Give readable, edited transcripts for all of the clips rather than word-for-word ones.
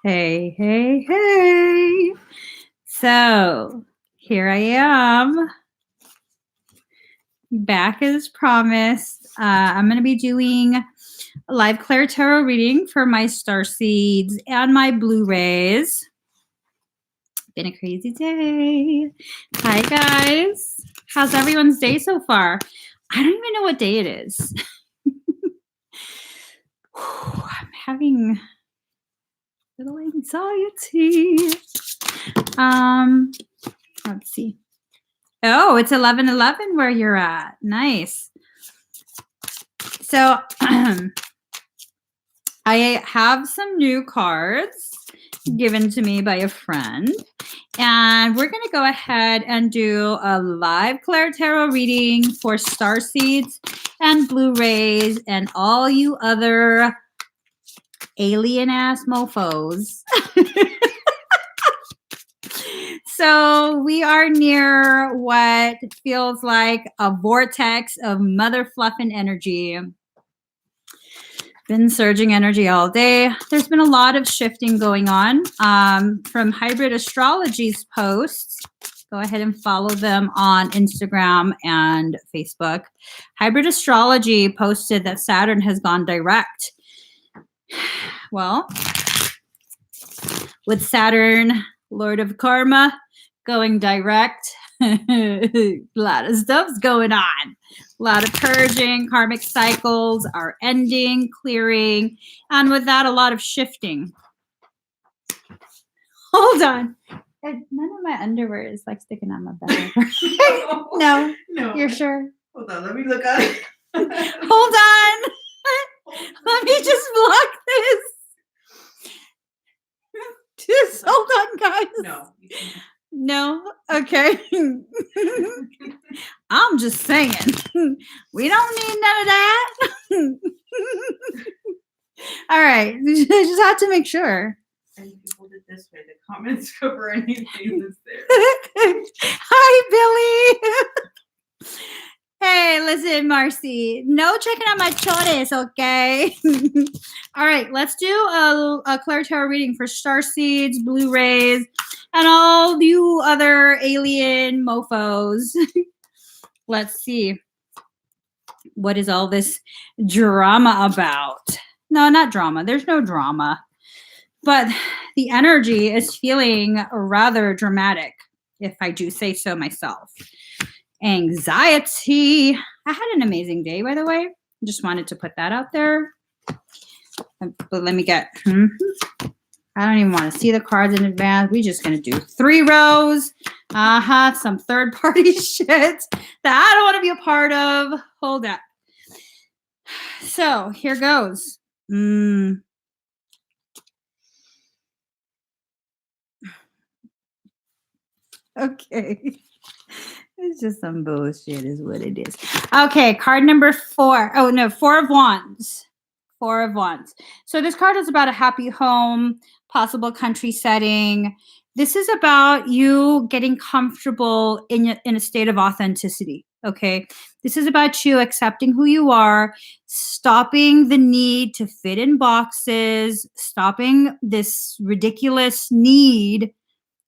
Hey, hey, hey. So here I am, back as promised. I'm going to be doing a live ClairTarot reading for my Starseeds and my BLUERAYs. Been a crazy day. Hi, guys. How's everyone's day so far? I don't even know what day it is. I'm having a little anxiety. Let's see. Oh, it's 11:11 where you're at. Nice. So I have some new cards given to me by a friend, and we're going to go ahead and do a live ClairTarot reading for Starseeds and BLUERAYs and all you other alien-ass mofos. So we are near what feels like a vortex of mother fluffing energy. Been surging energy all day. There's been a lot of shifting going on from Hybrid Astrology's posts. Go ahead and follow them on Instagram and Facebook. Hybrid Astrology posted that Saturn has gone direct. Well, with Saturn, Lord of Karma, going direct, a lot of stuff's going on. A lot of purging, karmic cycles are ending, clearing, and with that, a lot of shifting. Hold on. None of my underwear is like sticking on my back. No. You're sure? Hold on, let me look at it. Hold on. Let me just block this. Just hold on, guys. No. No? Okay. I'm just saying. We don't need none of that. All right. I just have to make sure. And if you hold it this way, the comments cover anything that's there. Hi, Billy. Hey, listen, Marcy. No checking out my chores, okay? All right, let's do a ClairTarot reading for Starseeds, BLUERAYs, and all you other alien mofos. Let's see. What is all this drama about? No, not drama. There's no drama. But the energy is feeling rather dramatic, if I do say so myself. Anxiety. I had an amazing day, by the way. Just wanted to put that out there. But let me get... I don't even want to see the cards in advance. We're just going to do 3 rows. Some third-party shit that I don't want to be a part of. Hold up. So, here goes. Okay. It's just some bullshit is what it is. Okay, card number 4. Oh, no, 4 of Wands. 4 of Wands. So this card is about a happy home, possible country setting. This is about you getting comfortable in a state of authenticity, okay? This is about you accepting who you are, stopping the need to fit in boxes, stopping this ridiculous need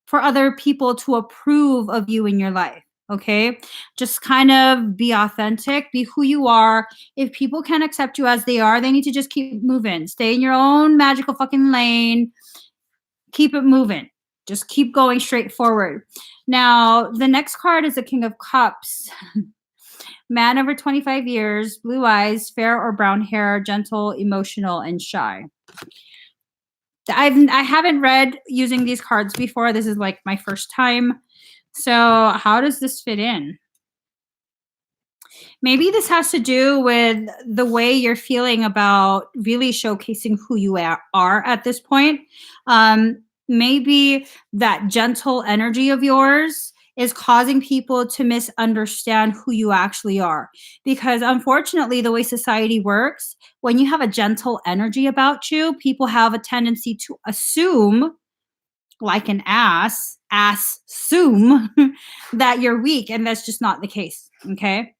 for other people to approve of you in your life. Okay, just kind of be authentic, be who you are. If people can't accept you as they are, they need to just keep moving. Stay in your own magical fucking lane. Keep it moving. Just keep going straight forward. Now, the next card is the King of Cups. Man over 25 years, blue eyes, fair or brown hair, gentle, emotional, and shy. I haven't read using these cards before. This is like my first time. So how does this fit in? Maybe this has to do with the way you're feeling about really showcasing who you are at this point. Maybe that gentle energy of yours is causing people to misunderstand who you actually are. Because unfortunately, the way society works, when you have a gentle energy about you, people have a tendency to assume, like an assume that you're weak, and that's just not the case, okay?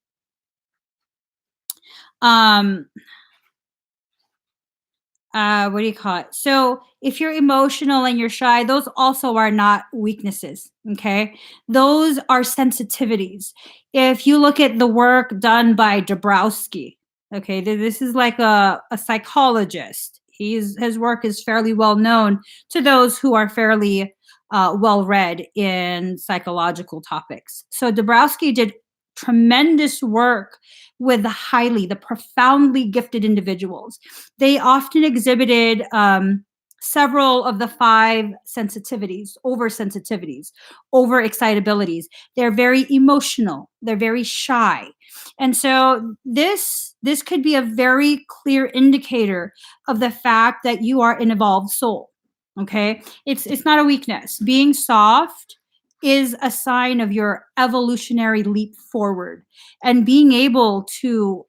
what do you call it? So if you're emotional and you're shy, those also are not weaknesses. Okay. Those are sensitivities. If you look at the work done by Dabrowski, okay, this is like a psychologist. His work is fairly well known to those who are fairly well read in psychological topics. So Dabrowski did tremendous work with the profoundly gifted individuals. They often exhibited several of the 5 sensitivities, oversensitivities, overexcitabilities. They're very emotional. They're very shy. And so this could be a very clear indicator of the fact that you are an evolved soul. Okay? It's not a weakness. Being soft is a sign of your evolutionary leap forward, and being able to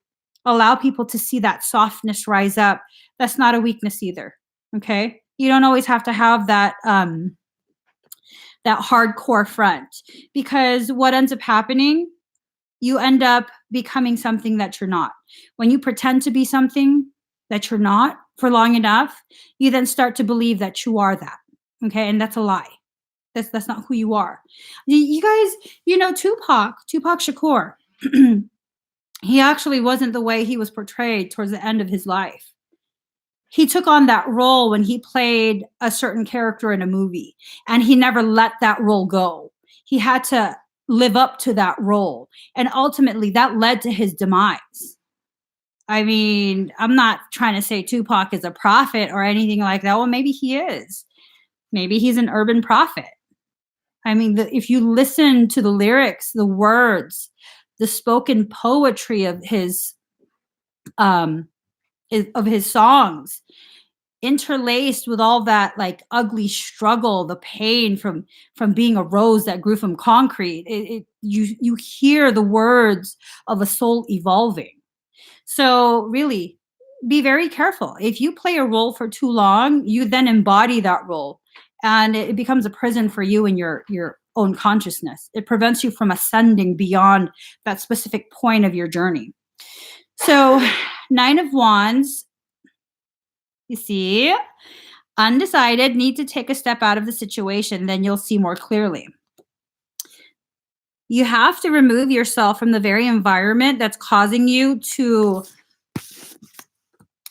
allow people to see that softness rise up, that's not a weakness either. Okay, you don't always have to have that that hardcore front, because what ends up happening, you end up becoming something that you're not. When you pretend to be something that you're not for long enough, you then start to believe that you are that. Okay, and that's a lie. That's not who you are. You guys, you know Tupac Shakur. He actually wasn't the way he was portrayed towards the end of his life. He took on that role when he played a certain character in a movie, and he never let that role go. He had to live up to that role, and ultimately that led to his demise. I mean, I'm not trying to say Tupac is a prophet or anything like that. Well, maybe he is. Maybe he's an urban prophet. I mean, if you listen to the lyrics, the words, the spoken poetry of his songs, interlaced with all that like ugly struggle, the pain from being a rose that grew from concrete, you hear the words of a soul evolving. So really, be very careful. If you play a role for too long, you then embody that role, and it becomes a prison for you and your own consciousness. It prevents you from ascending beyond that specific point of your journey. So 9 of Wands, you see, undecided, need to take a step out of the situation, then you'll see more clearly. You have to remove yourself from the very environment that's causing you to,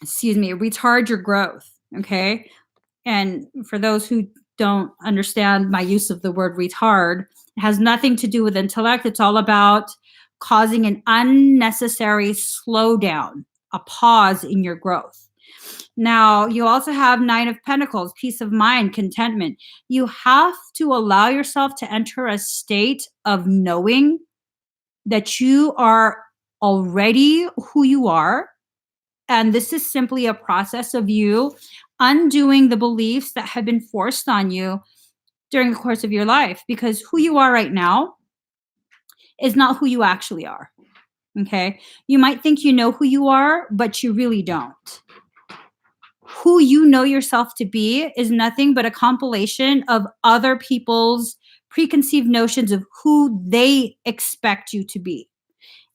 retard your growth, okay? And for those who don't understand my use of the word retard, it has nothing to do with intellect. It's all about causing an unnecessary slowdown, a pause in your growth. Now, you also have 9 of Pentacles, peace of mind, contentment. You have to allow yourself to enter a state of knowing that you are already who you are. And this is simply a process of you undoing the beliefs that have been forced on you during the course of your life, because who you are right now is not who you actually are. Okay? You might think you know who you are, but you really don't. Who you know yourself to be is nothing but a compilation of other people's preconceived notions of who they expect you to be.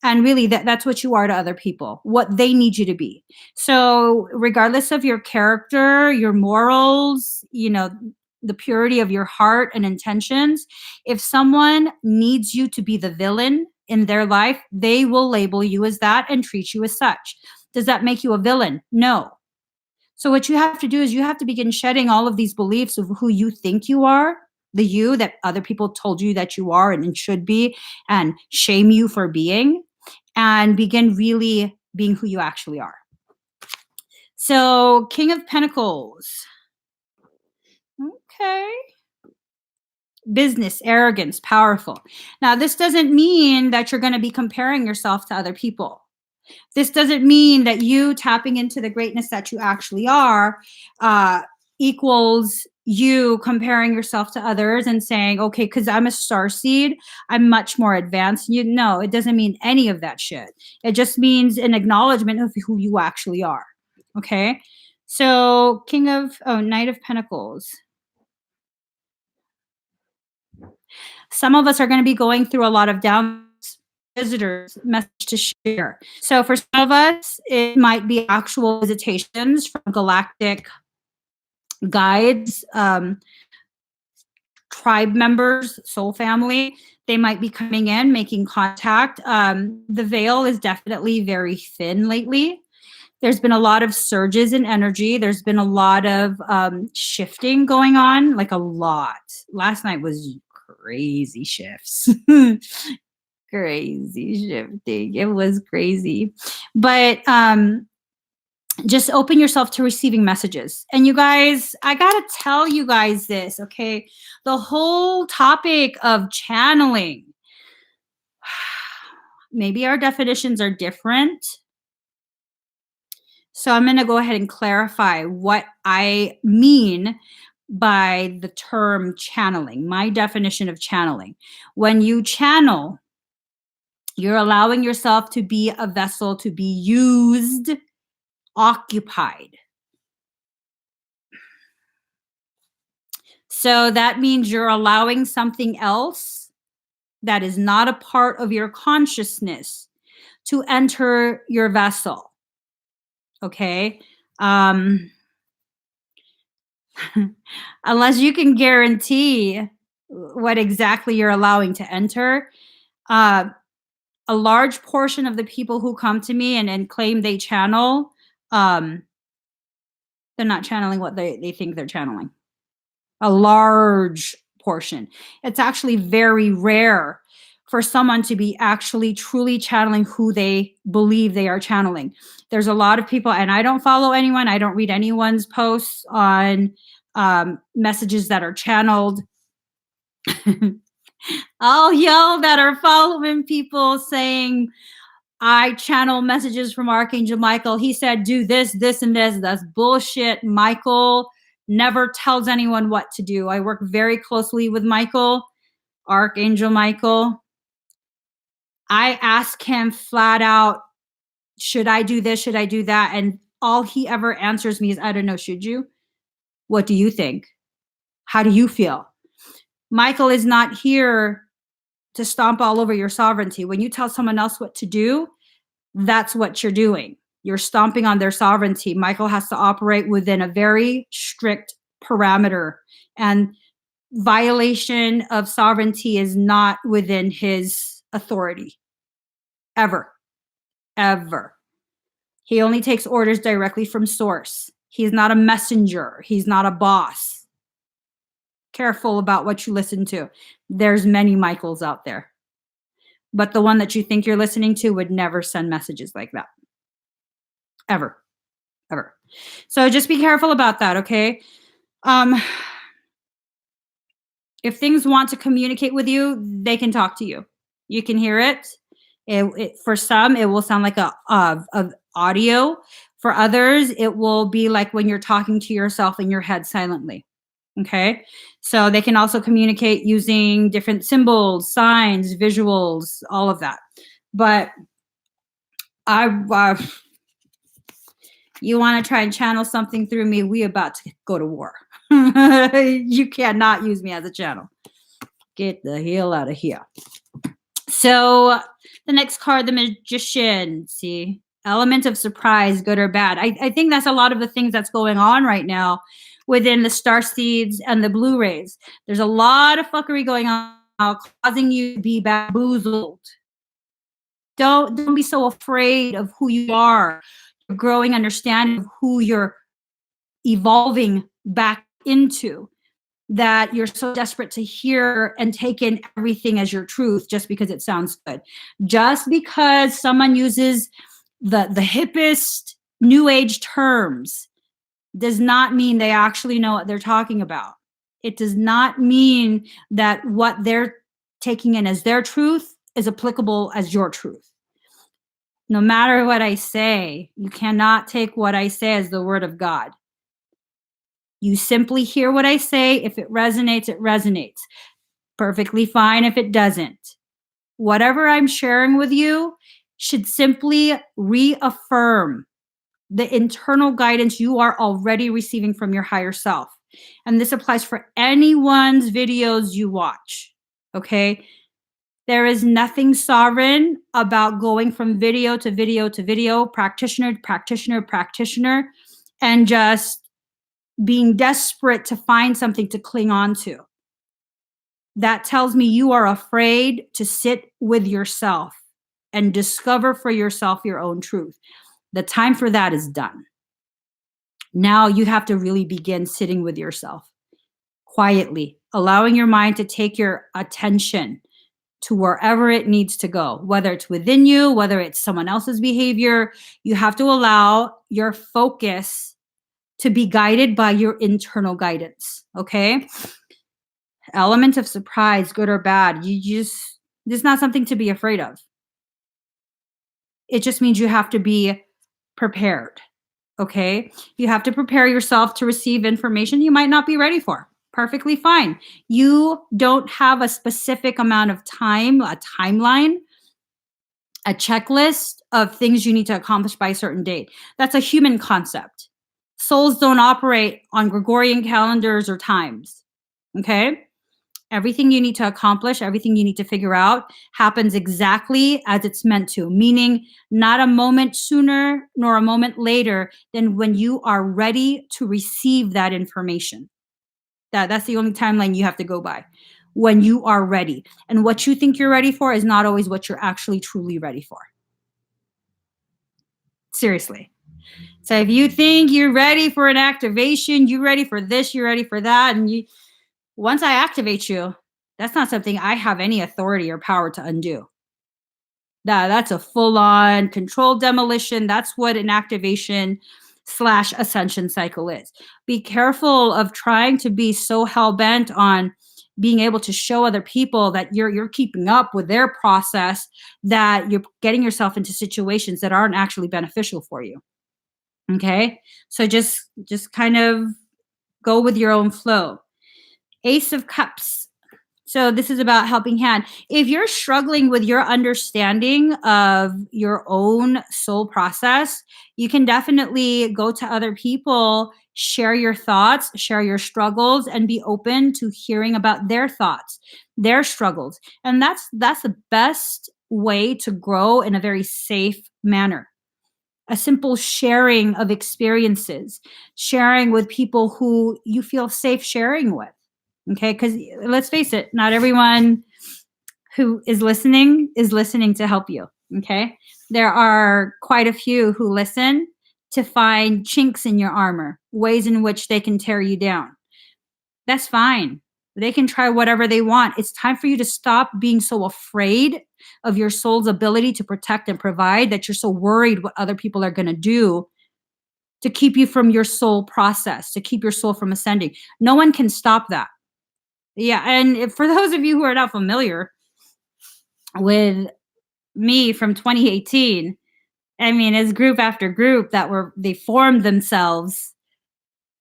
And really, that's what you are to other people, what they need you to be. So regardless of your character, your morals, the purity of your heart and intentions, if someone needs you to be the villain in their life, they will label you as that and treat you as such. Does that make you a villain? No. So what you have to do is you have to begin shedding all of these beliefs of who you think you are, the you that other people told you that you are and should be, and shame you for being, and begin really being who you actually are. So, King of Pentacles. Okay. Business, arrogance, powerful. Now, this doesn't mean that you're going to be comparing yourself to other people. This doesn't mean that you tapping into the greatness that you actually are equals you comparing yourself to others and saying, okay, because I'm a starseed, I'm much more advanced. No, it doesn't mean any of that shit. It just means an acknowledgement of who you actually are. Okay. So Knight of Pentacles. Some of us are going to be going through a lot of downs visitors, message to share. So for some of us, it might be actual visitations from galactic guides, tribe members, soul family. They might be coming in, making contact. The veil is definitely very thin lately. There's been a lot of surges in energy. There's been a lot of shifting going on, like a lot. Last night was crazy shifts. Crazy shifting. It was crazy. But just open yourself to receiving messages. And you guys, I got to tell you guys this, okay? The whole topic of channeling, maybe our definitions are different. So I'm going to go ahead and clarify what I mean by the term channeling, my definition of channeling. When you channel, you're allowing yourself to be a vessel, to be used, occupied. So that means you're allowing something else that is not a part of your consciousness to enter your vessel. Okay? Unless you can guarantee what exactly you're allowing to enter, a large portion of the people who come to me and claim they channel, they're not channeling what they think they're channeling. A large portion. It's actually very rare for someone to be actually truly channeling who they believe they are channeling. There's a lot of people, and I don't follow anyone. I don't read anyone's posts on messages that are channeled. All y'all that are following people saying, I channel messages from Archangel Michael. He said, do this, this, and this. That's bullshit. Michael never tells anyone what to do. I work very closely with Michael, Archangel Michael. I ask him flat out, should I do this? Should I do that? And all he ever answers me is, I don't know, should you? What do you think? How do you feel? Michael is not here to stomp all over your sovereignty. When you tell someone else what to do, that's what you're doing. You're stomping on their sovereignty. Michael has to operate within a very strict parameter, and violation of sovereignty is not within his authority. Ever. Ever. He only takes orders directly from source. He's not a messenger. He's not a boss. Careful about what you listen to. There's many Michaels out there. But the one that you think you're listening to would never send messages like that. Ever. Ever. So just be careful about that, okay? If things want to communicate with you, they can talk to you. You can hear it. For some, it will sound like a audio. For others, it will be like when you're talking to yourself in your head silently. Okay, so they can also communicate using different symbols, signs, visuals, all of that. But you want to try and channel something through me, we about to go to war. You cannot use me as a channel. Get the hell out of here. So the next card, the Magician. See, element of surprise, good or bad. I think that's a lot of the things that's going on right now within the Starseeds and the BLUERAYs. There's a lot of fuckery going on, causing you to be bamboozled. Don't be so afraid of who you are. You're growing understanding of who you're evolving back into, that you're so desperate to hear and take in everything as your truth just because it sounds good. Just because someone uses the hippest new age terms does not mean they actually know what they're talking about. It does not mean that what they're taking in as their truth is applicable as your truth. No matter what I say, you cannot take what I say as the word of God. You simply hear what I say. If it resonates, it resonates. Perfectly fine if it doesn't. Whatever I'm sharing with you should simply reaffirm the internal guidance you are already receiving from your higher self. And this applies for anyone's videos you watch, okay? There is nothing sovereign about going from video to video to video, practitioner to practitioner, practitioner, and just being desperate to find something to cling on to. That tells me you are afraid to sit with yourself and discover for yourself your own truth. The time for that is done. Now you have to really begin sitting with yourself quietly, allowing your mind to take your attention to wherever it needs to go, whether it's within you, whether it's someone else's behavior. You have to allow your focus to be guided by your internal guidance, okay? Element of surprise, good or bad, there's not something to be afraid of. It just means you have to be prepared, okay? You have to prepare yourself to receive information you might not be ready for. Perfectly fine. You don't have a specific amount of time, a timeline, a checklist of things you need to accomplish by a certain date. That's a human concept. Souls don't operate on Gregorian calendars or times, okay? Everything you need to accomplish, everything you need to figure out happens exactly as it's meant to, meaning not a moment sooner nor a moment later than when you are ready to receive that information. That's the only timeline you have to go by, when you are ready. And what you think you're ready for is not always what you're actually truly ready for. Seriously. So if you think you're ready for an activation, you're ready for this, you're ready for that, and once I activate you, that's not something I have any authority or power to undo. That's a full-on controlled demolition. That's what an activation / ascension cycle is. Be careful of trying to be so hell-bent on being able to show other people that you're keeping up with their process, that you're getting yourself into situations that aren't actually beneficial for you. Okay? So just kind of go with your own flow. Ace of Cups. So this is about helping hand. If you're struggling with your understanding of your own soul process, you can definitely go to other people, share your thoughts, share your struggles, and be open to hearing about their thoughts, their struggles. And that's the best way to grow in a very safe manner. A simple sharing of experiences, sharing with people who you feel safe sharing with. Okay, because let's face it, not everyone who is listening to help you. Okay, there are quite a few who listen to find chinks in your armor, ways in which they can tear you down. That's fine. They can try whatever they want. It's time for you to stop being so afraid of your soul's ability to protect and provide that you're so worried what other people are going to do to keep you from your soul process, to keep your soul from ascending. No one can stop that. Yeah, and for those of you who are not familiar with me from 2018, I mean, it's group after group they formed themselves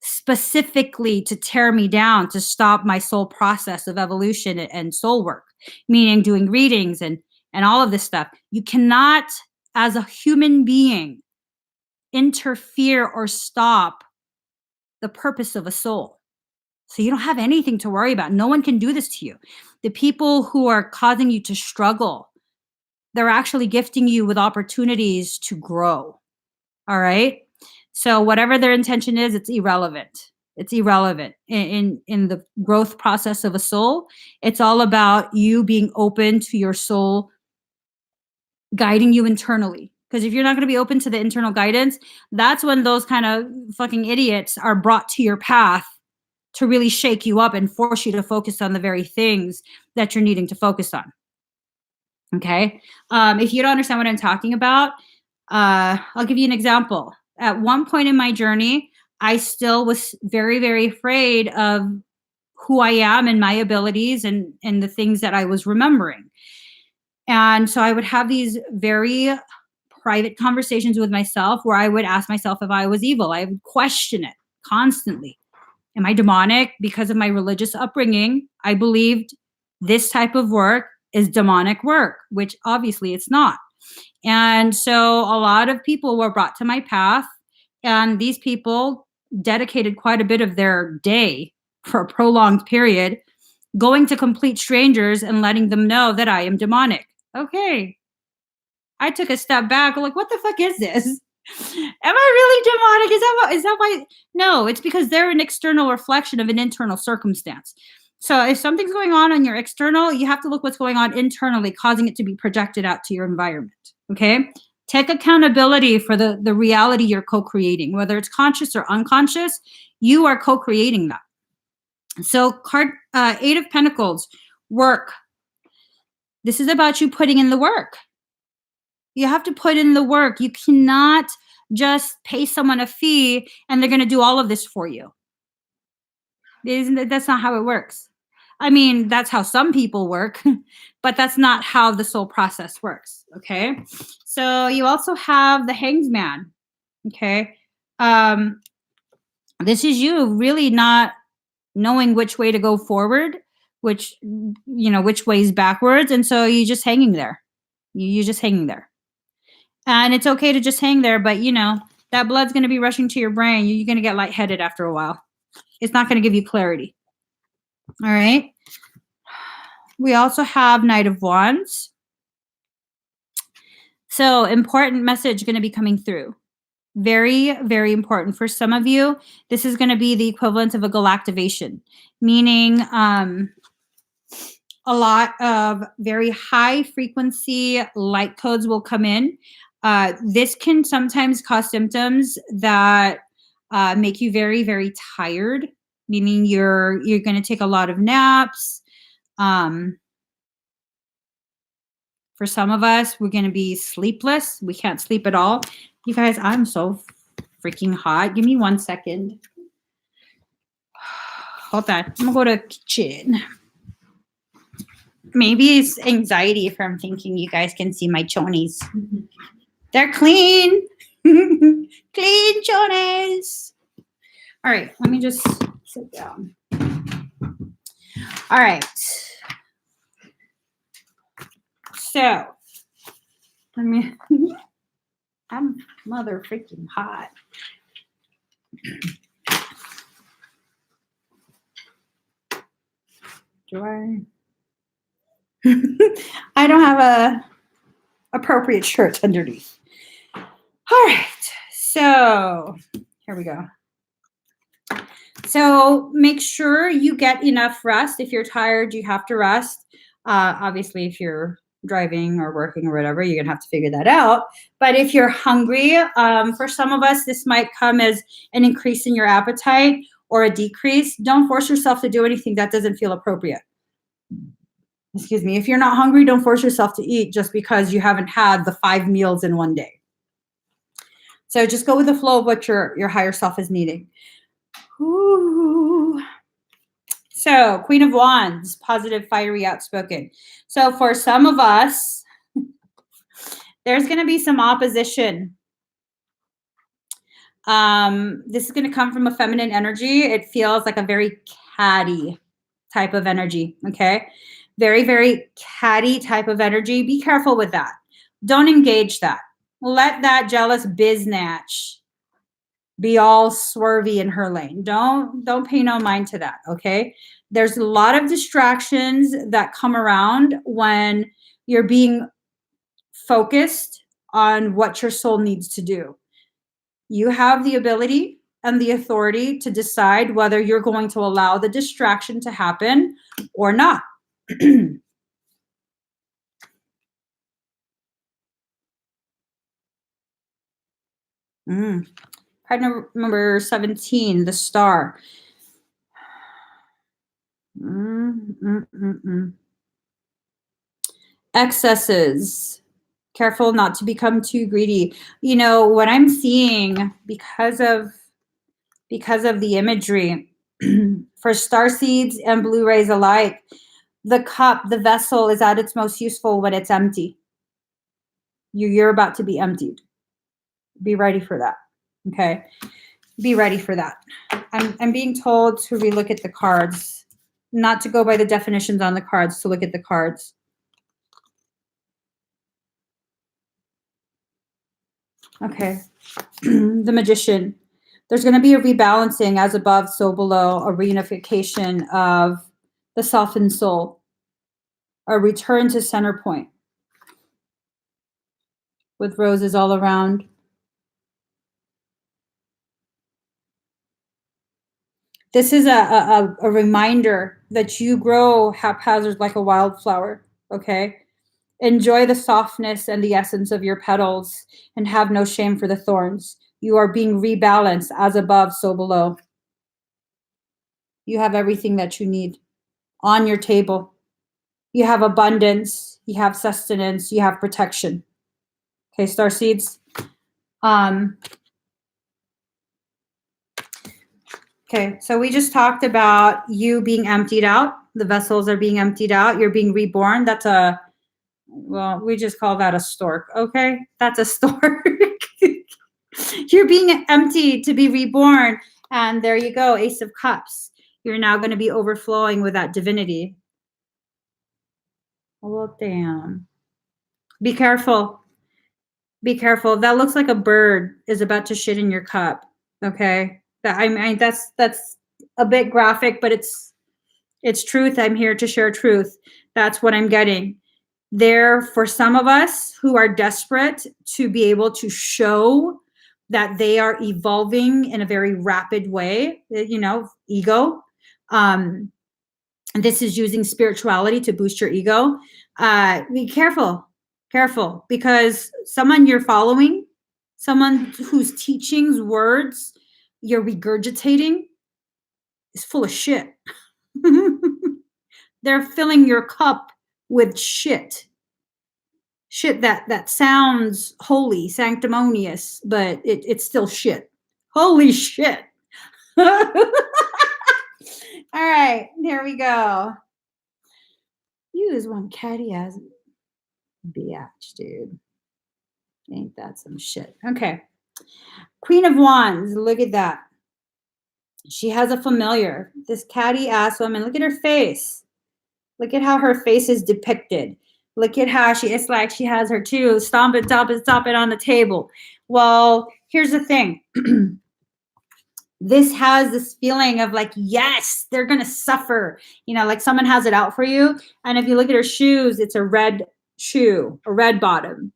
specifically to tear me down, to stop my soul process of evolution and soul work, meaning doing readings and all of this stuff. You cannot, as a human being, interfere or stop the purpose of a soul. So you don't have anything to worry about. No one can do this to you. The people who are causing you to struggle, they're actually gifting you with opportunities to grow. All right? So whatever their intention is, it's irrelevant. It's irrelevant in the growth process of a soul. It's all about you being open to your soul guiding you internally. Because if you're not going to be open to the internal guidance, that's when those kind of fucking idiots are brought to your path to really shake you up and force you to focus on the very things that you're needing to focus on. Okay? If you don't understand what I'm talking about, I'll give you an example. At one point in my journey, I still was very, very afraid of who I am and my abilities and the things that I was remembering. And so I would have these very private conversations with myself where I would ask myself if I was evil. I would question it constantly. Am I demonic? Because of my religious upbringing, I believed this type of work is demonic work, which obviously it's not. And so a lot of people were brought to my path, and these people dedicated quite a bit of their day for a prolonged period going to complete strangers and letting them know that I am demonic. Okay. I took a step back. Like, what the fuck is this? Am I really demonic? Is that why? No, it's because they're an external reflection of an internal circumstance. So if something's going on your external, you have to look what's going on internally, causing it to be projected out to your environment. Okay. Take accountability for the reality you're co-creating, whether it's conscious or unconscious, you are co-creating that. So card 8 of Pentacles, work. This is about you putting in the work. You have to put in the work. You cannot just pay someone a fee and they're going to do all of this for you. That's not how it works. I mean, that's how some people work, but that's not how the soul process works. Okay. So you also have the Hanged Man. Okay. This is you really not knowing which way to go forward, which way is backwards. And so you're just hanging there. You're just hanging there. And it's okay to just hang there, but that blood's going to be rushing to your brain. You're going to get lightheaded after a while. It's not going to give you clarity. All right. We also have Knight of Wands. So important message going to be coming through. Very, very important. For some of you, this is going to be the equivalent of a galactivation, meaning a lot of very high frequency light codes will come in. This can sometimes cause symptoms that make you very, very tired, meaning you're going to take a lot of naps. For some of us, we're going to be sleepless. We can't sleep at all. You guys, I'm so freaking hot. Give me 1 second. Hold on. I'm going to go to kitchen. Maybe it's anxiety from thinking you guys can see my chonies. They're clean. Clean chonies. All right. Let me just sit down. All right. So, I'm mother freaking hot. Do I? I don't have a appropriate shirt underneath. All right. So, here we go. So, make sure you get enough rest. If you're tired, you have to rest. Obviously, if you're driving or working or whatever, you're gonna have to figure that out. But if you're hungry, for some of us, this might come as an increase in your appetite or a decrease. Don't force yourself to do anything that doesn't feel appropriate. Excuse me. If you're not hungry, don't force yourself to eat just because you haven't had the 5 meals in one day. So just go with the flow of what your higher self is needing. Ooh. So, Queen of Wands, positive, fiery, outspoken. So for some of us, there's going to be some opposition. This is going to come from a feminine energy. It feels like a very catty type of energy, okay? Very, very catty type of energy. Be careful with that. Don't engage that. Let that jealous biznatch be all swervy in her lane. Don't pay no mind to that, okay? There's a lot of distractions that come around when you're being focused on what your soul needs to do. You have the ability and the authority to decide whether you're going to allow the distraction to happen or not. Card number 17, the Star. Excesses. Careful not to become too greedy. You know, what I'm seeing because of the imagery for starseeds and BLUERAYs alike, the cup, the vessel is at its most useful when it's empty. You're about to be emptied. Be ready for that. Okay? Be ready for that. I'm being told to relook at the cards, not to go by the definitions on the cards, to look at the cards. Okay. The Magician. There's going to be a rebalancing, as above, so below, a reunification of the softened soul, a return to center point with roses all around. This is a reminder that you grow haphazard like a wildflower, okay? Enjoy the softness and the essence of your petals and have no shame for the thorns. You are being rebalanced as above, so below. You have everything that you need on your table. You have abundance, you have sustenance, you have protection. Okay, starseeds. Okay, so we just talked about you being emptied out. The vessels are being emptied out. You're being reborn. That's a, well, we just call that a stork, okay? That's a stork. You're being emptied to be reborn. And there you go, Ace of Cups. You're now going to be overflowing with that divinity. Oh, well, damn. Be careful. Be careful. That looks like a bird is about to shit in your cup, okay? I mean, that's a bit graphic, but it's truth. I'm here to share truth. That's what I'm getting. There, for some of us who are desperate to be able to show that they are evolving in a very rapid way, you know, ego. And this is using spirituality to boost your ego. Be careful, because someone you're following, someone whose teachings, words, you're regurgitating is full of shit. They're filling your cup with shit. Shit that sounds holy, sanctimonious, but it's still shit. Holy shit. All right, there we go. You is one catty ass biatch, dude. Ain't that some shit? Okay. Queen of Wands, look at that. She has a familiar. This catty ass woman, look at her face. Look at how her face is depicted. Look at how it's like she has her two, stomp it on the table. Well, here's the thing. This has this feeling of like, yes, they're going to suffer. You know, like someone has it out for you. And if you look at her shoes, it's a red shoe, a red bottom.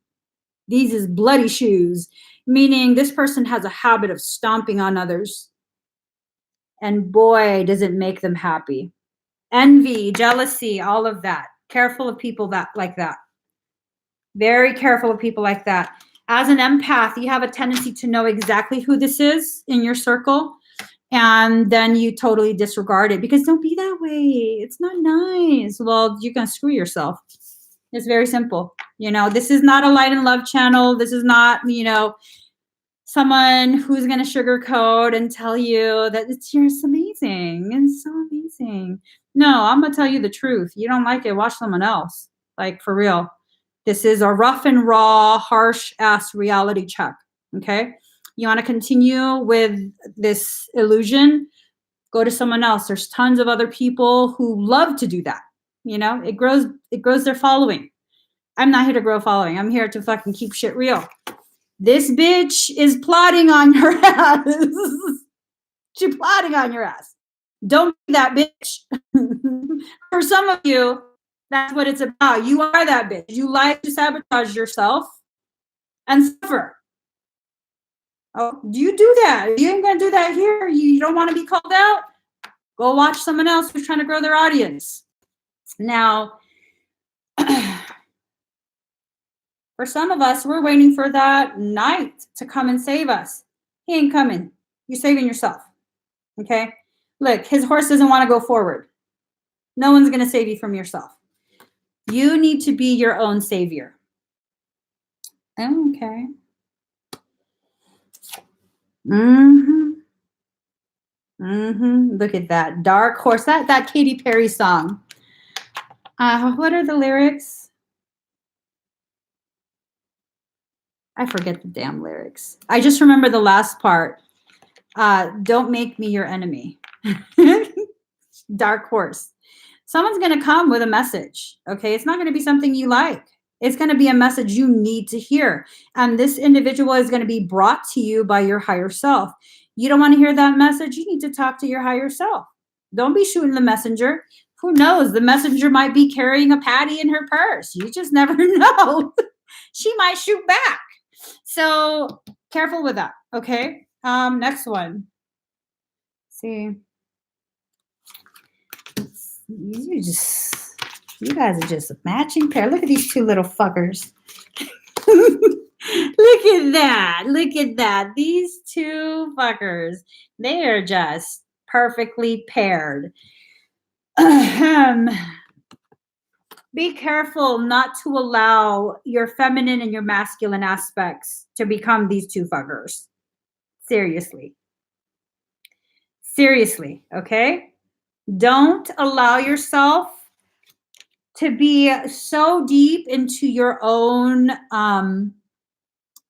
These is bloody shoes, meaning this person has a habit of stomping on others. And boy, does it make them happy. Envy, jealousy, all of that. Careful of people like that. Very careful of people like that. As an empath, you have a tendency to know exactly who this is in your circle, and then you totally disregard it because don't be that way. It's not nice. Well, you're going to screw yourself. It's very simple. You know, this is not a light and love channel. This is not, you know, someone who's going to sugarcoat and tell you that it's just amazing. It's so amazing. No, I'm going to tell you the truth. You don't like it, watch someone else. Like, for real. This is a rough and raw, harsh-ass reality check, okay? You want to continue with this illusion? Go to someone else. There's tons of other people who love to do that. You know, it grows their following. I'm not here to grow following. I'm here to fucking keep shit real. This bitch is plotting on your ass. She's plotting on your ass. Don't be that bitch. For some of you, that's what it's about. You are that bitch. You like to sabotage yourself and suffer. Oh, you do that. You ain't going to do that here. You don't want to be called out? Go watch someone else who's trying to grow their audience. Now, for some of us, we're waiting for that knight to come and save us. He ain't coming. You're saving yourself. Okay? Look, his horse doesn't want to go forward. No one's going to save you from yourself. You need to be your own savior. Okay. Look at that. Dark horse. That Katy Perry song. What are the lyrics? I forget the damn lyrics. I just remember the last part. Don't make me your enemy. Dark horse. Someone's going to come with a message, okay? It's not going to be something you like. It's going to be a message you need to hear. And this individual is going to be brought to you by your higher self. You don't want to hear that message? You need to talk to your higher self. Don't be shooting the messenger. Who knows? The messenger might be carrying a patty in her purse. You just never know. She might shoot back. So careful with that. Okay. Next one. See. You guys are just a matching pair. Look at these two little fuckers. Look at that. Look at that. These two fuckers. They are just perfectly paired. Be careful not to allow your feminine and your masculine aspects to become these two fuckers. Seriously. Seriously, okay? Don't allow yourself to be so deep into your own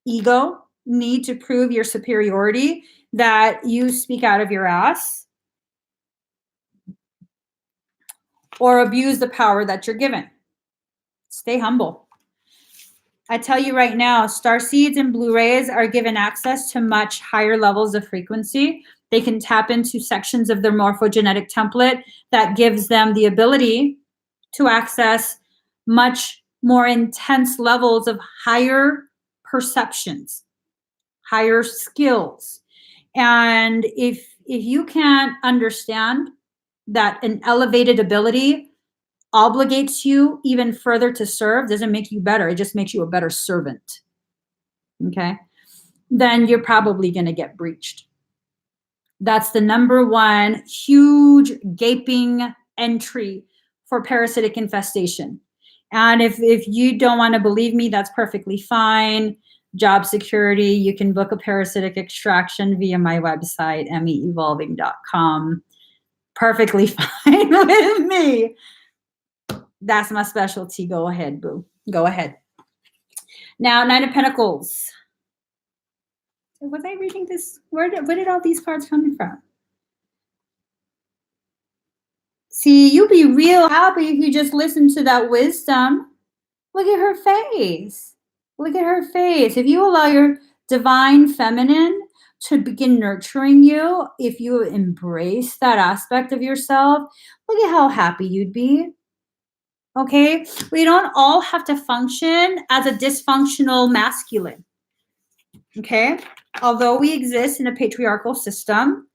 ego, need to prove your superiority, that you speak out of your ass or abuse the power that you're given. Stay humble. I tell you right now, starseeds and BLUERAYs are given access to much higher levels of frequency. They can tap into sections of their morphogenetic template that gives them the ability to access much more intense levels of higher perceptions, higher skills. And if you can't understand that an elevated ability obligates you even further to serve, doesn't make you better, it just makes you a better servant, okay, then you're probably going to get breached. That's the number one huge gaping entry for parasitic infestation. And if you don't want to believe me, that's perfectly fine. Job security, you can book a parasitic extraction via my website, meevolving.com. Perfectly fine with me. That's my specialty. Go ahead, boo. Go ahead. Now, Nine of Pentacles. Was I reading this? Where did all these cards coming from? See, you'll be real happy if you just listen to that wisdom. Look at her face. Look at her face. If you allow your divine feminine to begin nurturing you, if you embrace that aspect of yourself, look at how happy you'd be. Okay? We don't all have to function as a dysfunctional masculine. Okay? Although we exist in a patriarchal system,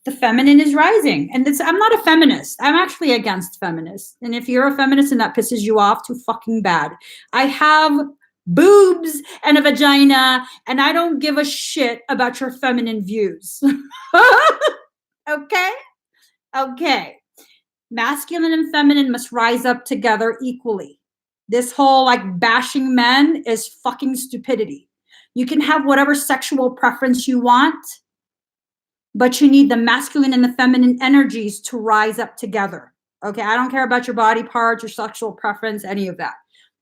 the feminine is rising. And I'm not a feminist. I'm actually against feminists. And if you're a feminist and that pisses you off, too fucking bad. I have boobs and a vagina, and I don't give a shit about your feminine views. Okay? Okay. Masculine and feminine must rise up together equally. This whole like bashing men is fucking stupidity. You can have whatever sexual preference you want, but you need the masculine and the feminine energies to rise up together. Okay, I don't care about your body parts, your sexual preference, any of that.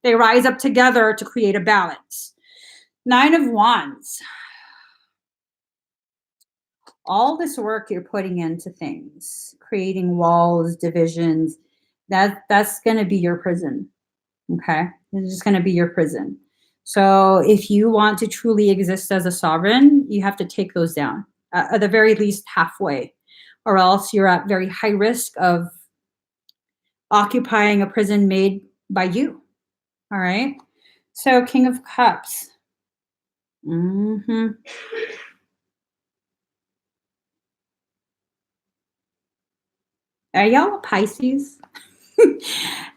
They rise up together to create a balance. Nine of Wands. All this work you're putting into things, creating walls, divisions, that's going to be your prison. Okay, it's just going to be your prison. So if you want to truly exist as a sovereign, you have to take those down, at the very least halfway, or else you're at very high risk of occupying a prison made by you. All right. So King of Cups. Are y'all Pisces?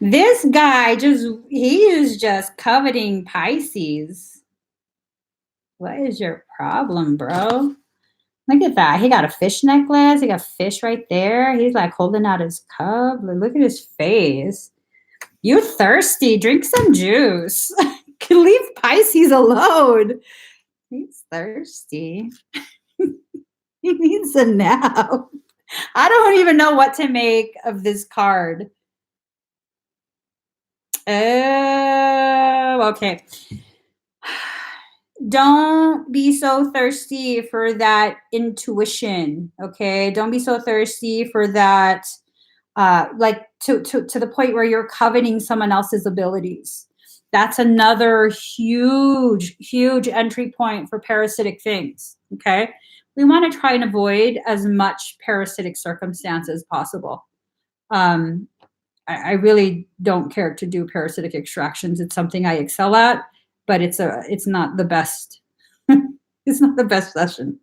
This guy he is just coveting Pisces. What is your problem, bro? Look at that. He got a fish necklace. He got fish right there. He's like holding out his cup. Look at his face. You thirsty. Drink some juice. Leave Pisces alone. He's thirsty. He needs a nap. I don't even know what to make of this card. Oh, okay. Don't be so thirsty for that intuition, okay? Don't be so thirsty for that, like to the point where you're coveting someone else's abilities. That's another huge, huge entry point for parasitic things, okay? We want to try and avoid as much parasitic circumstance as possible. I really don't care to do parasitic extractions. It's something I excel at, but it's not the best. It's not the best session.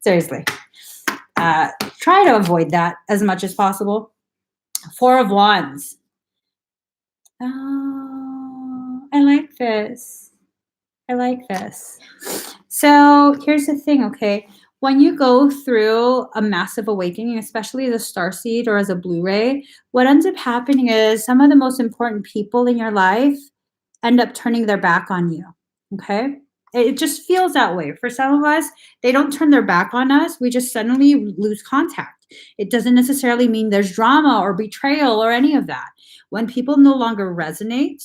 Seriously. Try to avoid that as much as possible. 4 of Wands. Oh, I like this. I like this. So here's the thing, okay? When you go through a massive awakening, especially as a starseed or as a BLUERAY, what ends up happening is some of the most important people in your life end up turning their back on you, okay? It just feels that way. For some of us, they don't turn their back on us. We just suddenly lose contact. It doesn't necessarily mean there's drama or betrayal or any of that. When people no longer resonate,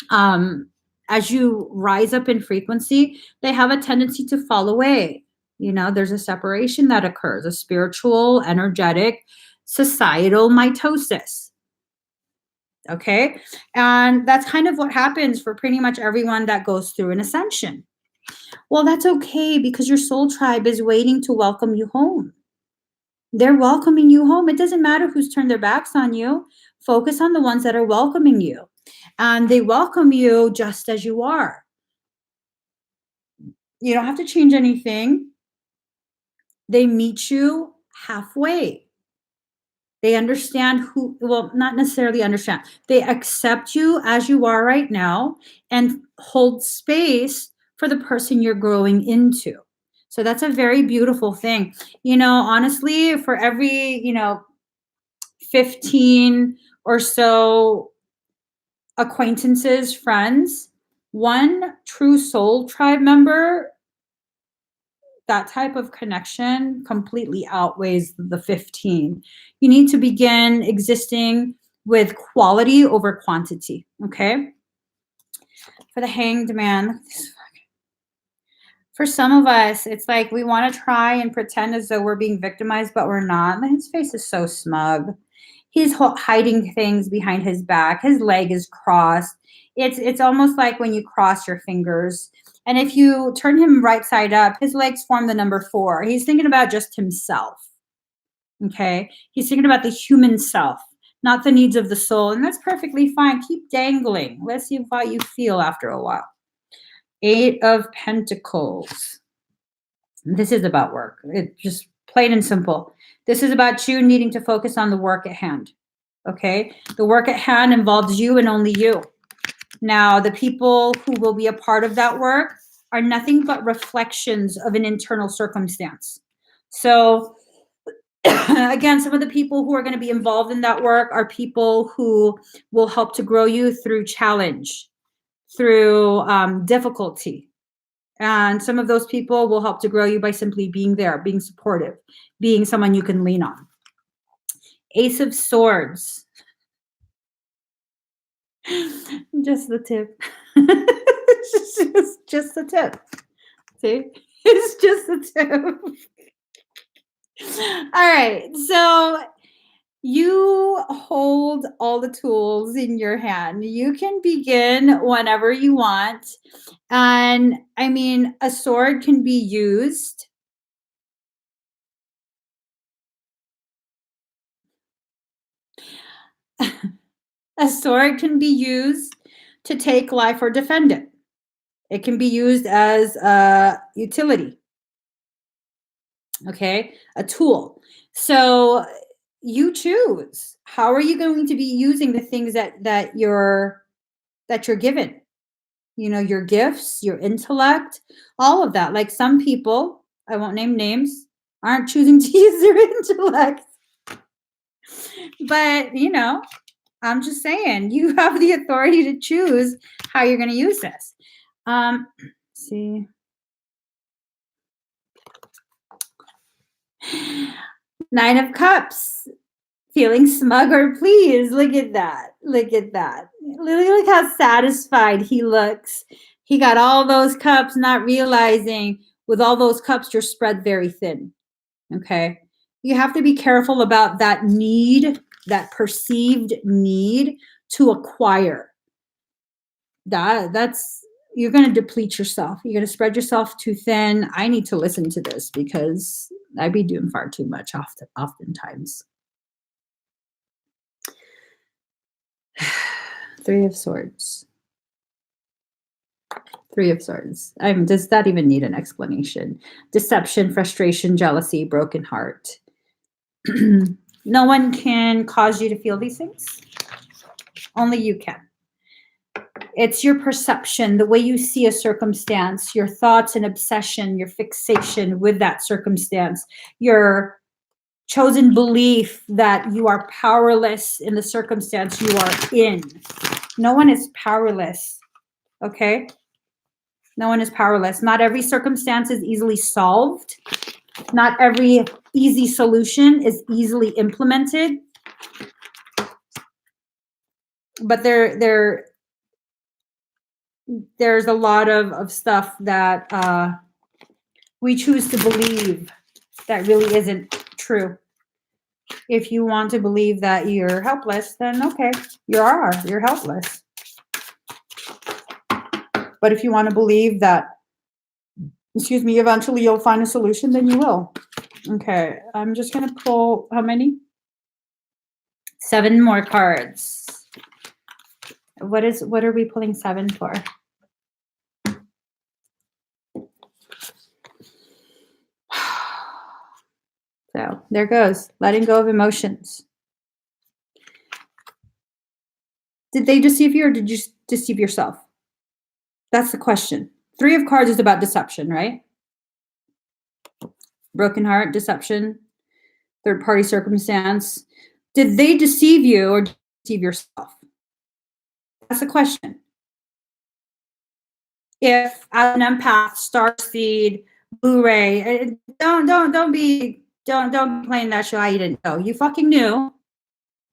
as you rise up in frequency, they have a tendency to fall away. You know, there's a separation that occurs, a spiritual, energetic, societal mitosis. Okay. And that's kind of what happens for pretty much everyone that goes through an ascension. Well, that's okay because your soul tribe is waiting to welcome you home. They're welcoming you home. It doesn't matter who's turned their backs on you. Focus on the ones that are welcoming you. And they welcome you just as you are. You don't have to change anything. They meet you halfway. They understand well, not necessarily understand. They accept you as you are right now and hold space for the person you're growing into. So that's a very beautiful thing. You know, honestly, for every, 15 or so acquaintances, friends, one true soul tribe member, that type of connection completely outweighs the 15. You need to begin existing with quality over quantity, okay? For the Hanged Man, for some of us, it's like we want to try and pretend as though we're being victimized, but we're not. His face is so smug. He's hiding things behind his back. His leg is crossed. It's almost like when you cross your fingers. And if you turn him right side up, his legs form the number 4. He's thinking about just himself. Okay? He's thinking about the human self, not the needs of the soul. And that's perfectly fine. Keep dangling. Let's see how you feel after a while. 8 of Pentacles. This is about work. It's just plain and simple. This is about you needing to focus on the work at hand. Okay? The work at hand involves you and only you. Now, the people who will be a part of that work are nothing but reflections of an internal circumstance. So, again, some of the people who are going to be involved in that work are people who will help to grow you through challenge, through difficulty. And some of those people will help to grow you by simply being there, being supportive, being someone you can lean on. Ace of Swords. Just the tip. just the tip. See? It's just the tip. All right. So you hold all the tools in your hand. You can begin whenever you want. And I mean, a sword can be used. A sword can be used to take life or defend it. It can be used as a utility. Okay, a tool. So you choose. How are you going to be using the things that you're given? You know, your gifts, your intellect, all of that. Like some people, I won't name names, aren't choosing to use their intellect. But, I'm just saying, you have the authority to choose how you're going to use this. See. Nine of Cups. Feeling smug or pleased. Look at that. Look at that. Look how satisfied he looks. He got all those cups, not realizing with all those cups, you're spread very thin. Okay. You have to be careful about that need, that perceived need to acquire. That's you're going to deplete yourself. You're going to spread yourself too thin. I need to listen to this because I be doing far too much oftentimes. Three of Swords. Three of Swords. Does that even need an explanation? Deception, frustration, jealousy, broken heart. No one can cause you to feel these things. Only you can. It's your perception, the way you see a circumstance, your thoughts and obsession, your fixation with that circumstance, your chosen belief that you are powerless in the circumstance you are in. No one is powerless, okay? No one is powerless. Not every circumstance is easily solved. Not every easy solution is easily implemented. But there's a lot of stuff that we choose to believe that really isn't true. If you want to believe that you're helpless, then okay, you're helpless. But if you want to believe that, eventually you'll find a solution, then you will. Okay, I'm just going to pull, how many? 7 more cards. What are we pulling 7 for? So there goes, letting go of emotions. Did they deceive you or did you deceive yourself? That's the question. 3 of Cards is about deception, right? Broken heart, deception, third-party circumstance. Did they deceive you or deceive yourself? That's the question. If as an empath, Starseed, BLUERAY, don't be playing that show. You didn't know. You fucking knew.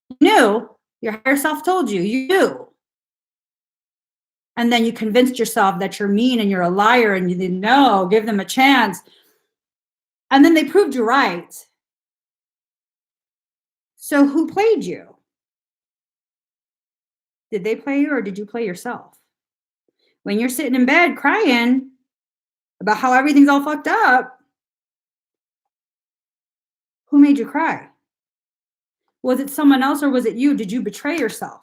You knew. Your higher self told you. You knew. And then you convinced yourself that you're mean and you're a liar and you didn't know. Give them a chance. And then they proved you right. So who played you? Did they play you or did you play yourself? When you're sitting in bed crying about how everything's all fucked up, who made you cry? Was it someone else or was it you? Did you betray yourself?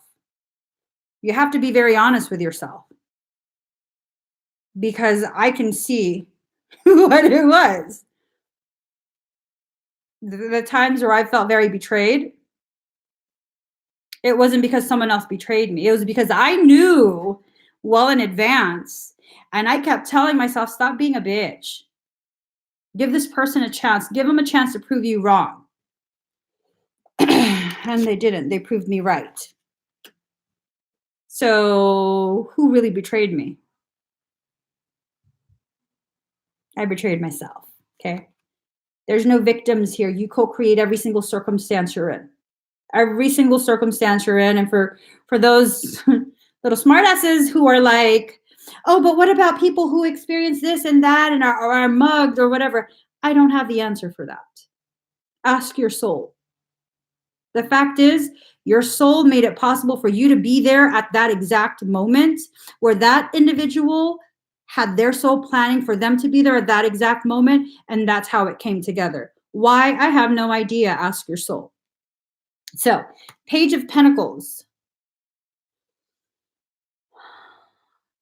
You have to be very honest with yourself. Because I can see what it was. The times where I felt very betrayed, it wasn't because someone else betrayed me. It was because I knew well in advance. And I kept telling myself, stop being a bitch. Give this person a chance. Give them a chance to prove you wrong. And they didn't. They proved me right. So who really betrayed me? I betrayed myself. Okay. There's no victims here. You co-create every single circumstance you're in. Every single circumstance you're in. And for those little smartasses who are like, oh, but what about people who experience this and that and are mugged or whatever? I don't have the answer for that. Ask your soul. The fact is, your soul made it possible for you to be there at that exact moment where that individual had their soul planning for them to be there at that exact moment, and that's how it came together. Why? I have no idea. Ask your soul. So, Page of Pentacles.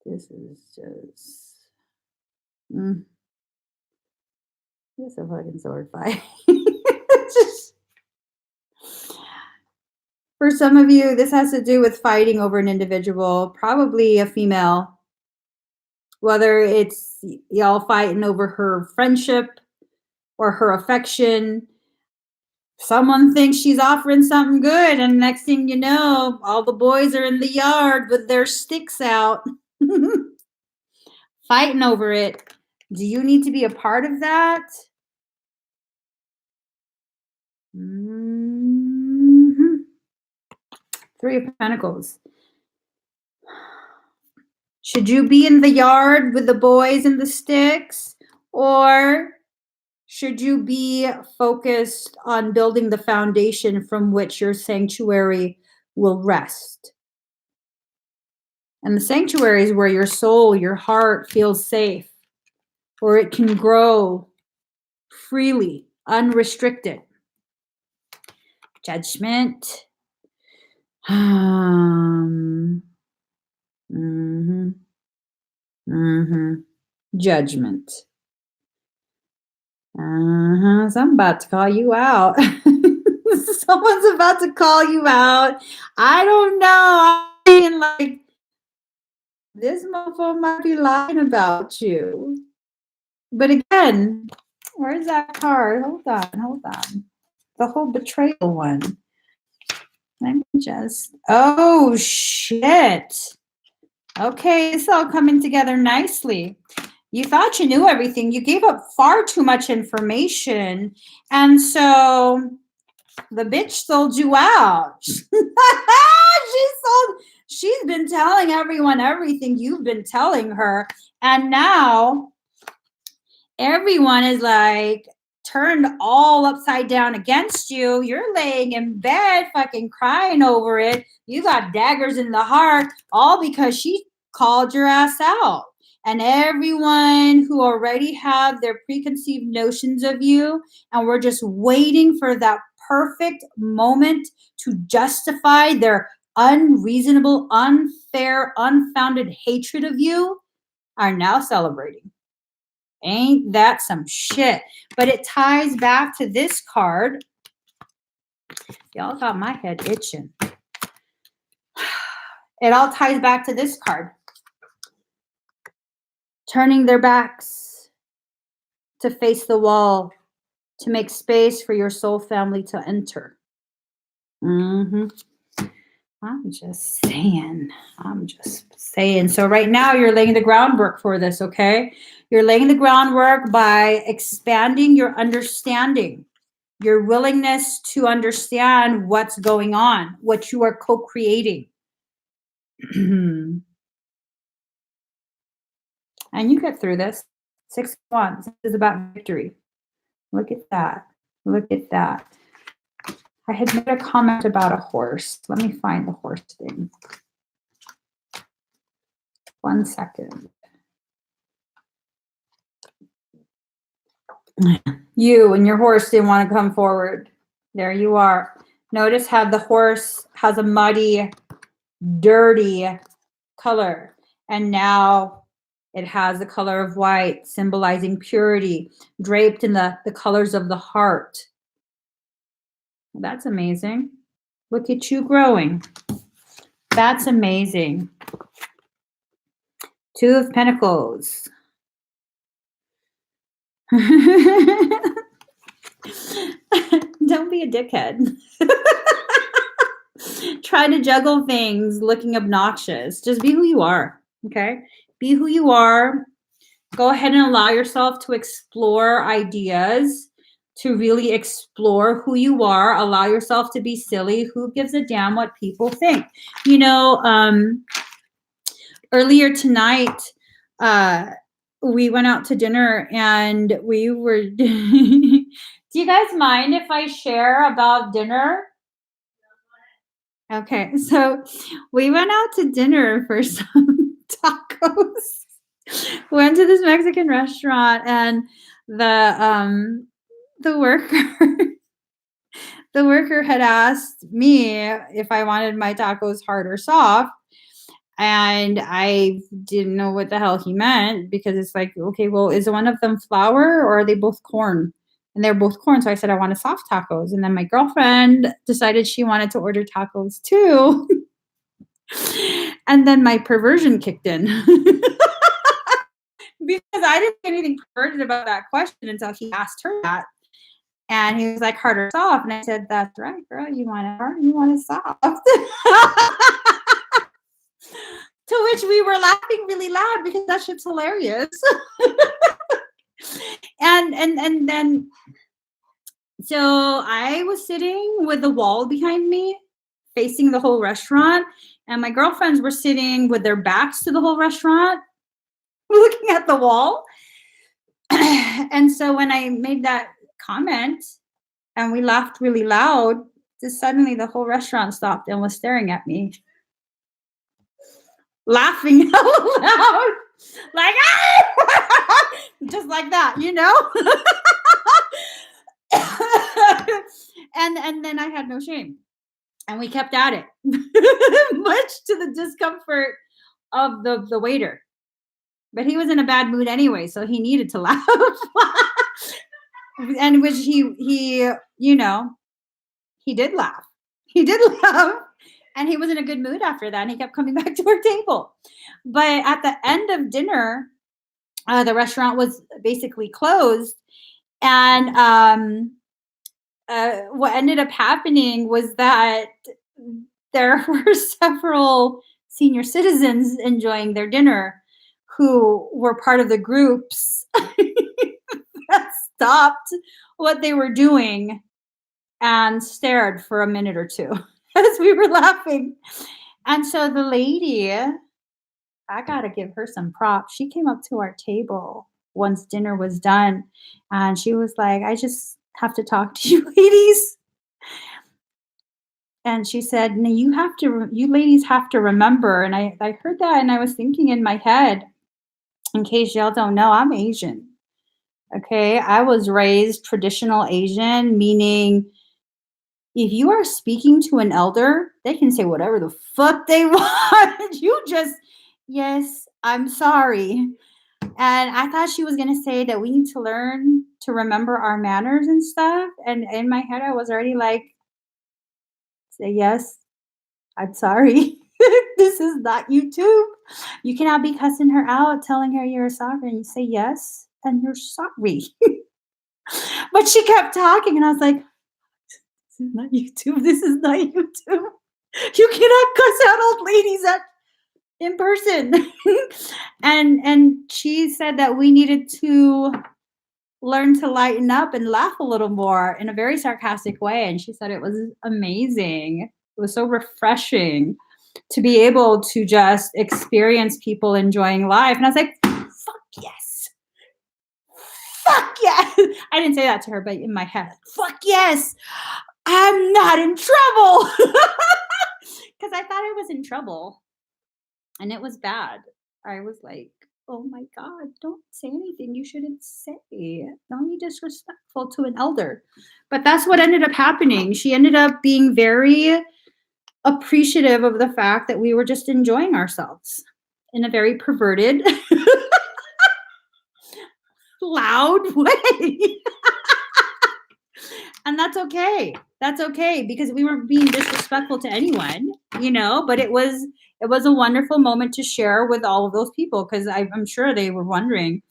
This is just... This is a fucking sword fight. For some of you, this has to do with fighting over an individual, probably a female. Whether it's y'all fighting over her friendship or her affection. Someone thinks she's offering something good, and next thing you know, all the boys are in the yard with their sticks out. Fighting over it. Do you need to be a part of that? Three of Pentacles. Should you be in the yard with the boys and the sticks? Or should you be focused on building the foundation from which your sanctuary will rest? And the sanctuary is where your soul, your heart feels safe, where it can grow freely, unrestricted. Judgment. Mm-hmm. Mm-hmm. Judgment. Uh-huh. So I'm about to call you out. Someone's about to call you out. I don't know. I mean, like, this motherfucker might be lying about you. But again, where's that card? Hold on. The whole betrayal one. Let me just, oh shit. Okay, it's all coming together nicely. You thought you knew everything. You gave up far too much information. And so the bitch sold you out. She's been telling everyone everything you've been telling her. And now everyone is like turned all upside down against you. You're laying in bed fucking crying over it. You got daggers in the heart, all because she called your ass out. And everyone who already have their preconceived notions of you, and we're just waiting for that perfect moment to justify their unreasonable, unfair, unfounded hatred of you, are now celebrating. Ain't that some shit? But it ties back to this card. Y'all got my head itching. It all ties back to this card. Turning their backs to face the wall, to make space for your soul family to enter. Mm-hmm. I'm just saying. So right now you're laying the groundwork for this, okay? You're laying the groundwork by expanding your understanding, your willingness to understand what's going on, what you are co-creating. And you get through this. 6 of Wands. This is about victory. Look at that. Look at that. I had made a comment about a horse. Let me find the horse thing. 1 second. You and your horse didn't want to come forward. There you are. Notice how the horse has a muddy, dirty color. And now it has the color of white, symbolizing purity, draped in the colors of the heart. That's amazing. Look at you growing. That's amazing. 2 of Pentacles. Don't be a dickhead. Try to juggle things looking obnoxious. Just be who you are, okay? Be who you are. Go ahead and allow yourself to explore ideas, to really explore who you are. Allow yourself to be silly. Who gives a damn what people think? You know, earlier tonight, we went out to dinner and we were... Do you guys mind if I share about dinner? Okay, so we went out to dinner for some tacos. Went to this Mexican restaurant, and the worker had asked me if I wanted my tacos hard or soft, and I didn't know what the hell he meant, because it's like, okay, well, is one of them flour or are they both corn? And they're both corn. So I said I wanted soft tacos. And then my girlfriend decided she wanted to order tacos too. And then my perversion kicked in. Because I didn't say anything perverted about that question until he asked her that. And he was like, hard or soft? And I said, that's right, girl. You want it hard, you want it soft. To which we were laughing really loud because that shit's hilarious. And then, so I was sitting with the wall behind me, facing the whole restaurant, and my girlfriends were sitting with their backs to the whole restaurant, looking at the wall. And so when I made that comment and we laughed really loud, just suddenly the whole restaurant stopped and was staring at me, laughing out loud, like, ah! Just like that, you know? And then I had no shame, and we kept at it, much to the discomfort of the waiter. But he was in a bad mood anyway, so he needed to laugh. And which he, you know, he did laugh. He did laugh. And he was in a good mood after that. And he kept coming back to our table. But at the end of dinner, the restaurant was basically closed. And what ended up happening was that there were several senior citizens enjoying their dinner who were part of the groups that stopped what they were doing and stared for a minute or two as we were laughing. And so the lady, I gotta give her some props. She came up to our table once dinner was done and she was like, I just have to talk to you ladies. And she said, no, you ladies have to remember. And I heard that and I was thinking in my head, in case y'all don't know, I'm Asian. Okay, I was raised traditional Asian, meaning if you are speaking to an elder, they can say whatever the fuck they want. You just, yes, I'm sorry. And I thought she was going to say that we need to learn to remember our manners and stuff. And in my head, I was already like, say, yes, I'm sorry. This is not YouTube. You cannot be cussing her out, telling her you're sorry. And you say yes, and you're sorry. But she kept talking, and I was like, this is not YouTube. This is not YouTube. You cannot cuss out old ladies in person. And she said that we needed to learn to lighten up and laugh a little more in a very sarcastic way. And she said it was amazing. It was so refreshing to be able to just experience people enjoying life. And I was like, fuck yes. Fuck yes. I didn't say that to her, but in my head, fuck yes. I'm not in trouble. Because I thought I was in trouble. And it was bad. I was like, oh my God, don't say anything you shouldn't say. Don't be disrespectful to an elder. But that's what ended up happening. She ended up being very appreciative of the fact that we were just enjoying ourselves in a very perverted, loud way. And that's okay. That's okay because we weren't being disrespectful to anyone, you know, but it was a wonderful moment to share with all of those people because I'm sure they were wondering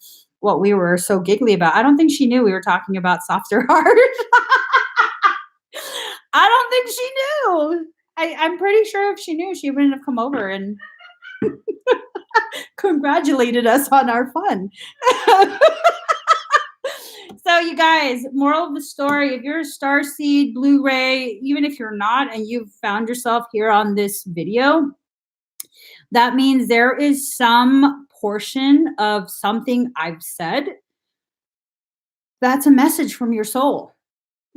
what we were so giggly about. I don't think she knew we were talking about softer heart. I don't think she knew. I'm pretty sure if she knew, she wouldn't have come over and congratulated us on our fun. So you guys, moral of the story, if you're a Starseed, Blu-ray, even if you're not and you've found yourself here on this video, that means there is some portion of something I've said that's a message from your soul.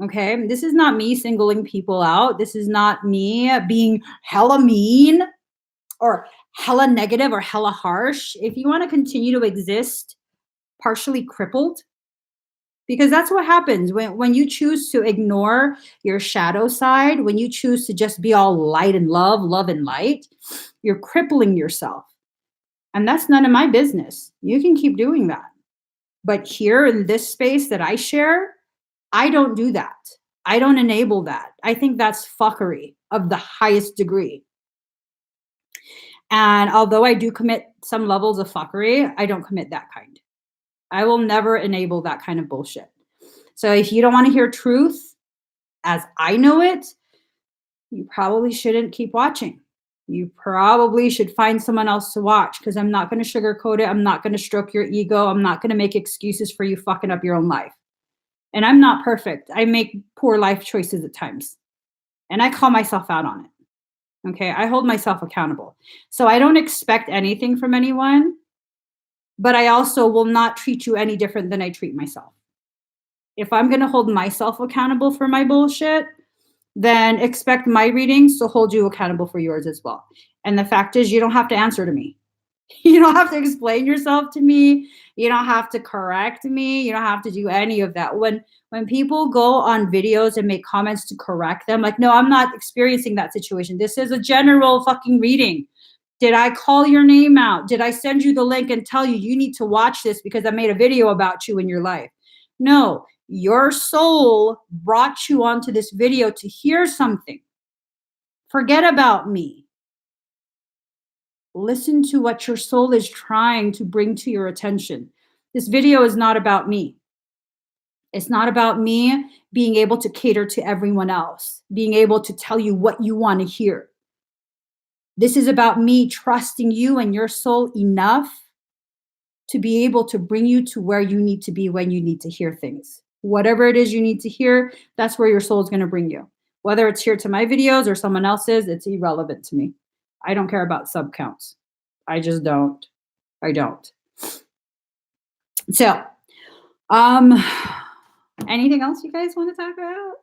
Okay, this is not me singling people out. This is not me being hella mean or hella negative or hella harsh. If you want to continue to exist partially crippled, because that's what happens when you choose to ignore your shadow side, when you choose to just be all light and love and light, you're crippling yourself. And that's none of my business. You can keep doing that. But here in this space that I share, I don't do that. I don't enable that. I think that's fuckery of the highest degree. And although I do commit some levels of fuckery, I don't commit that kind. I will never enable that kind of bullshit. So if you don't want to hear truth as I know it, you probably shouldn't keep watching. You probably should find someone else to watch because I'm not going to sugarcoat it. I'm not going to stroke your ego. I'm not going to make excuses for you fucking up your own life. And I'm not perfect. I make poor life choices at times. And I call myself out on it. Okay, I hold myself accountable. So I don't expect anything from anyone, but I also will not treat you any different than I treat myself. If I'm going to hold myself accountable for my bullshit, then expect my readings to hold you accountable for yours as well. And the fact is, you don't have to answer to me. You don't have to explain yourself to me. You don't have to correct me. You don't have to do any of that. When people go on videos and make comments to correct them, like, no, I'm not experiencing that situation. This is a general fucking reading. Did I call your name out? Did I send you the link and tell you you need to watch this because I made a video about you in your life? No, your soul brought you onto this video to hear something. Forget about me. Listen to what your soul is trying to bring to your attention. This video is not about me. It's not about me being able to cater to everyone else, being able to tell you what you want to hear. This is about me trusting you and your soul enough to be able to bring you to where you need to be when you need to hear things. Whatever it is you need to hear, that's where your soul is going to bring you. Whether it's here to my videos or someone else's, it's irrelevant to me. I don't care about sub counts. I just don't. I don't. So, anything else you guys want to talk about?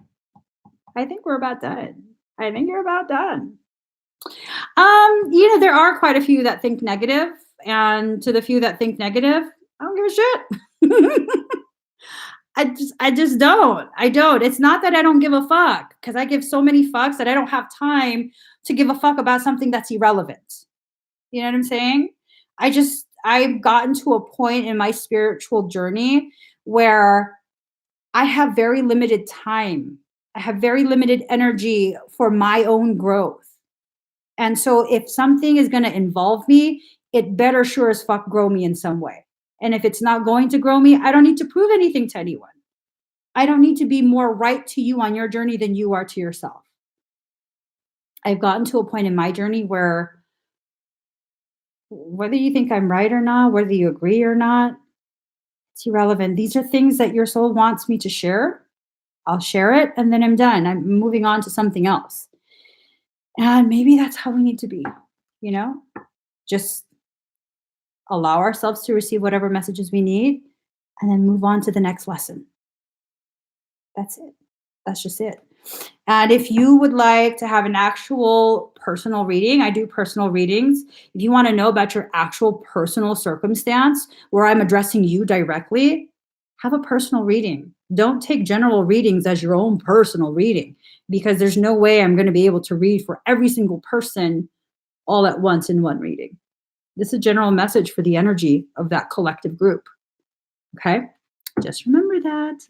I think we're about done. I think you're about done. There are quite a few that think negative, and to the few that think negative, I don't give a shit. I just don't. I don't. It's not that I don't give a fuck, because I give so many fucks that I don't have time to give a fuck about something that's irrelevant. You know what I'm saying? I've gotten to a point in my spiritual journey where I have very limited time. I have very limited energy for my own growth. And so if something is going to involve me, it better sure as fuck grow me in some way. And if it's not going to grow me, I don't need to prove anything to anyone. I don't need to be more right to you on your journey than you are to yourself. I've gotten to a point in my journey where whether you think I'm right or not, whether you agree or not, it's irrelevant. These are things that your soul wants me to share. I'll share it and then I'm done. I'm moving on to something else. And maybe that's how we need to be, just allow ourselves to receive whatever messages we need and then move on to the next lesson. That's it. That's just it. And if you would like to have an actual personal reading, I do personal readings. If you want to know about your actual personal circumstance where I'm addressing you directly, have a personal reading. Don't take general readings as your own personal reading, because there's no way I'm going to be able to read for every single person all at once in one reading. This is a general message for the energy of that collective group. Okay? Just remember that.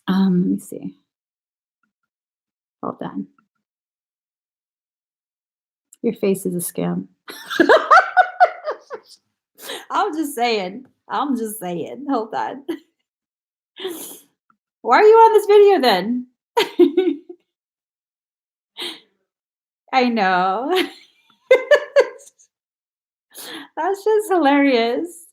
Let me see. Hold on. Your face is a scam. I'm just saying. Hold on. Why are you on this video then? I know. That's just hilarious.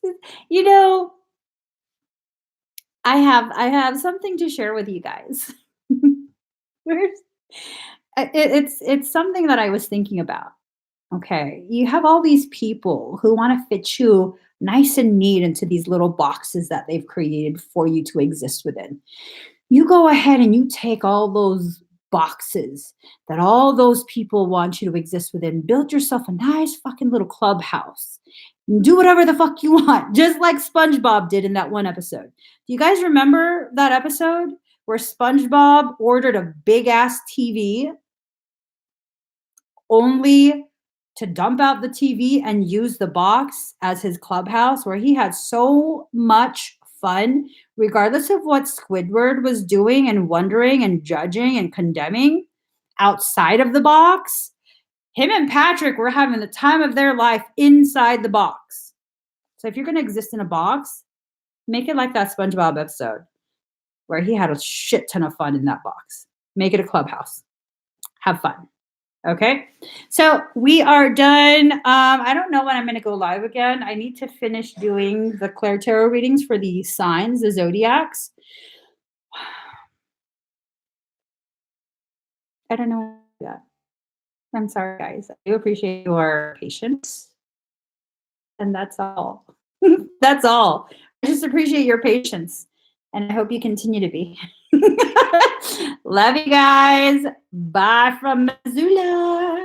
I have something to share with you guys. It's something that I was thinking about. Okay, you have all these people who want to fit you nice and neat into these little boxes that they've created for you to exist within. You go ahead and you take all those boxes that all those people want you to exist within, build yourself a nice fucking little clubhouse. Do whatever the fuck you want, just like SpongeBob did in that one episode. Do you guys remember that episode where SpongeBob ordered a big ass TV only to dump out the TV and use the box as his clubhouse, where he had so much fun, regardless of what Squidward was doing and wondering and judging and condemning outside of the box? Him and Patrick were having the time of their life inside the box. So if you're going to exist in a box, make it like that SpongeBob episode where he had a shit ton of fun in that box. Make it a clubhouse. Have fun. Okay, so we are done. I don't know when I'm going to go live again. I need to finish doing the ClairTarot readings for the signs, the zodiacs. I don't know that. I'm sorry, guys. I do appreciate your patience. And that's all. That's all. I just appreciate your patience. And I hope you continue to be. Love you guys. Bye from Missoula.